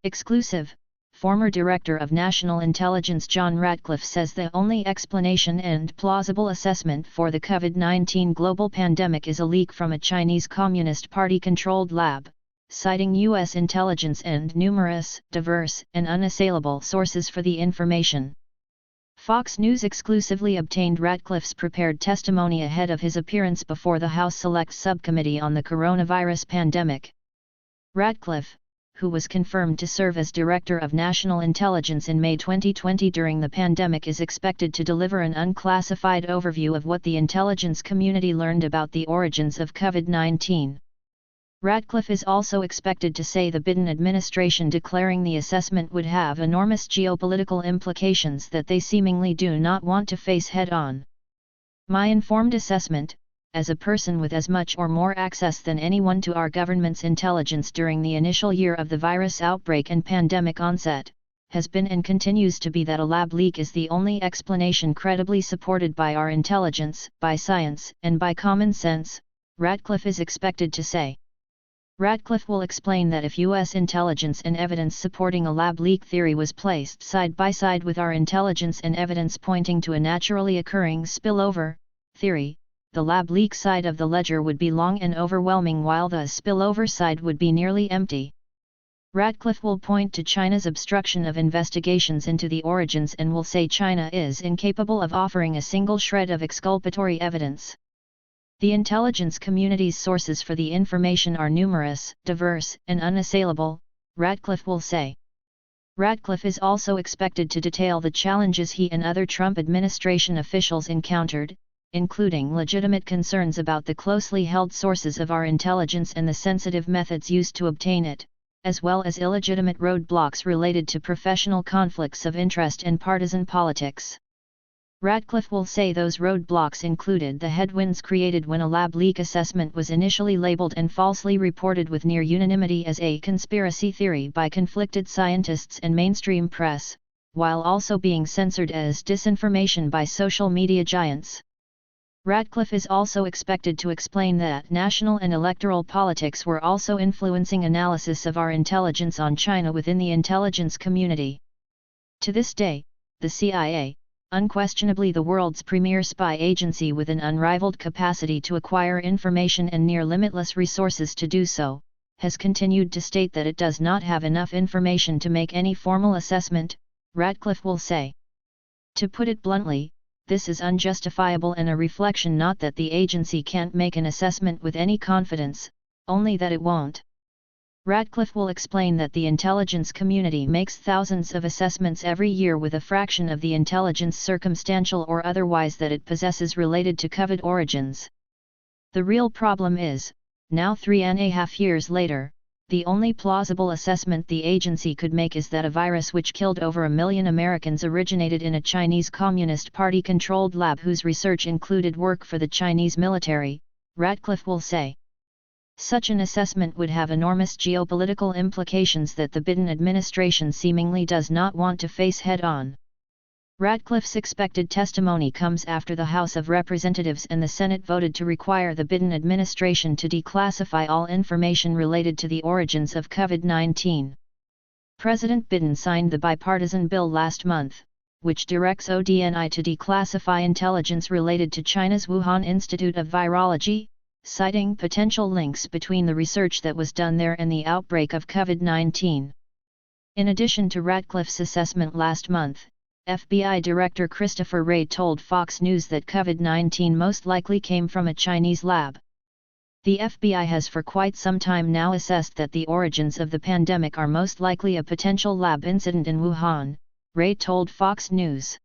Exclusive. Former Director of National Intelligence John Ratcliffe says the only explanation and plausible assessment for the COVID-19 global pandemic is a leak from a Chinese Communist Party-controlled lab, citing U.S. intelligence and numerous, diverse, and unassailable sources for the information. Fox News exclusively obtained Ratcliffe's prepared testimony ahead of his appearance before the House Select Subcommittee on the Coronavirus Pandemic. Ratcliffe, who was confirmed to serve as Director of National Intelligence in May 2020 during the pandemic, is expected to deliver an unclassified overview of what the intelligence community learned about the origins of COVID-19. Ratcliffe is also expected to say the Biden administration declaring the assessment would have enormous geopolitical implications that they seemingly do not want to face head-on. My informed assessment, as a person with as much or more access than anyone to our government's intelligence during the initial year of the virus outbreak and pandemic onset, has been and continues to be that a lab leak is the only explanation credibly supported by our intelligence, by science, and by common sense, Ratcliffe is expected to say. Ratcliffe will explain that if U.S. intelligence and evidence supporting a lab leak theory was placed side by side with our intelligence and evidence pointing to a naturally occurring spillover theory, the lab leak side of the ledger would be long and overwhelming while the spillover side would be nearly empty. Ratcliffe will point to China's obstruction of investigations into the origins and will say China is incapable of offering a single shred of exculpatory evidence. The intelligence community's sources for the information are numerous, diverse, and unassailable, Ratcliffe will say. Ratcliffe is also expected to detail the challenges he and other Trump administration officials encountered, including legitimate concerns about the closely held sources of our intelligence and the sensitive methods used to obtain it, as well as illegitimate roadblocks related to professional conflicts of interest and partisan politics. Ratcliffe will say those roadblocks included the headwinds created when a lab leak assessment was initially labeled and falsely reported with near unanimity as a conspiracy theory by conflicted scientists and mainstream press, while also being censored as disinformation by social media giants. Ratcliffe is also expected to explain that national and electoral politics were also influencing analysis of our intelligence on China within the intelligence community. To this day, the CIA, unquestionably the world's premier spy agency with an unrivaled capacity to acquire information and near limitless resources to do so, has continued to state that it does not have enough information to make any formal assessment, Ratcliffe will say. To put it bluntly, this is unjustifiable and a reflection not that the agency can't make an assessment with any confidence, only that it won't. Ratcliffe will explain that the intelligence community makes thousands of assessments every year with a fraction of the intelligence circumstantial or otherwise that it possesses related to COVID origins. The real problem is, now 3.5 years later, the only plausible assessment the agency could make is that a virus which killed over 1 million Americans originated in a Chinese Communist Party-controlled lab whose research included work for the Chinese military, Ratcliffe will say. Such an assessment would have enormous geopolitical implications that the Biden administration seemingly does not want to face head-on. Ratcliffe's expected testimony comes after the House of Representatives and the Senate voted to require the Biden administration to declassify all information related to the origins of COVID-19. President Biden signed the bipartisan bill last month, which directs ODNI to declassify intelligence related to China's Wuhan Institute of Virology, citing potential links between the research that was done there and the outbreak of COVID-19. In addition to Ratcliffe's assessment last month, FBI Director Christopher Wray told Fox News that COVID-19 most likely came from a Chinese lab. The FBI has for quite some time now assessed that the origins of the pandemic are most likely a potential lab incident in Wuhan, Wray told Fox News.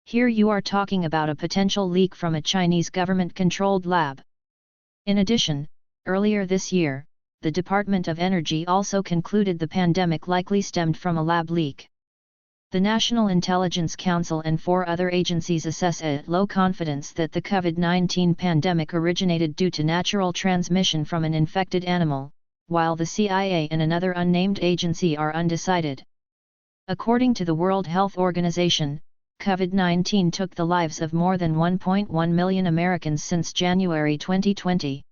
Here you are talking about a potential leak from a Chinese government-controlled lab. In addition, earlier this year, the Department of Energy also concluded the pandemic likely stemmed from a lab leak. The National Intelligence Council and 4 other agencies assess at low confidence that the COVID-19 pandemic originated due to natural transmission from an infected animal, while the CIA and another unnamed agency are undecided. According to the World Health Organization, COVID-19 took the lives of more than 1.1 million Americans since January 2020.